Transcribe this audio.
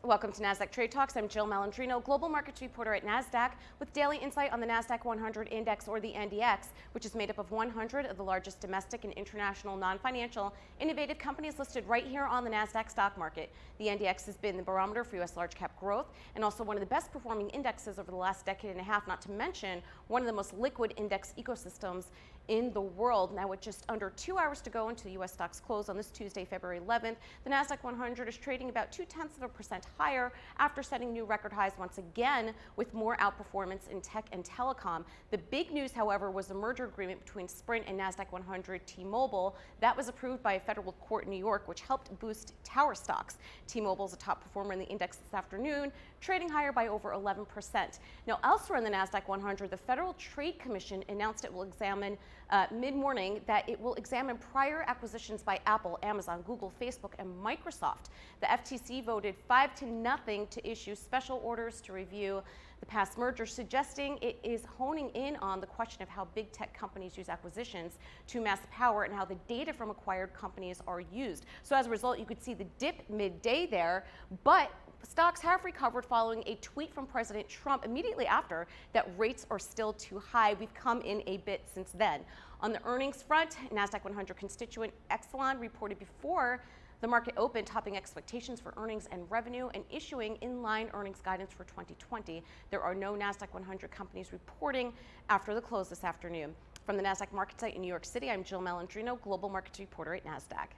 Welcome to Nasdaq Trade Talks. I'm Jill Malandrino, global markets reporter at Nasdaq, with daily insight on the Nasdaq-100 index, or the NDX, which is made up of 100 of the largest domestic and international non-financial innovative companies listed right here on the Nasdaq stock market. The NDX has been the barometer for U.S. large cap growth and also one of the best performing indexes over the last decade and a half, not to mention one of the most liquid index ecosystems in the world. Now, with just under 2 hours to go until U.S. stocks close on this Tuesday, February 11th, the Nasdaq-100 is trading about 0.2% higher after setting new record highs once again, with more outperformance in tech and telecom. The big news, however, was the merger agreement between Sprint and Nasdaq-100 T-Mobile. That was approved by a federal court in New York, which helped boost tower stocks. T-Mobile is a top performer in the index this afternoon, trading higher by over 11%. Now, elsewhere in the Nasdaq-100, the Federal Trade Commission announced it will examine mid-morning that it will examine prior acquisitions by Apple, Amazon, Google, Facebook, and Microsoft. The FTC voted 5-0 to issue special orders to review the past merger, suggesting it is honing in on the question of how big tech companies use acquisitions to amass power and how the data from acquired companies are used. So as a result, you could see the dip midday there, but stocks have recovered following a tweet from President Trump immediately after that rates are still too high. We've come in a bit since then. On the earnings front, Nasdaq-100 constituent Exelon reported before the market opened, topping expectations for earnings and revenue and issuing in-line earnings guidance for 2020. There are no Nasdaq-100 companies reporting after the close this afternoon. From the Nasdaq market site in New York City, I'm Jill Malandrino, global markets reporter at Nasdaq.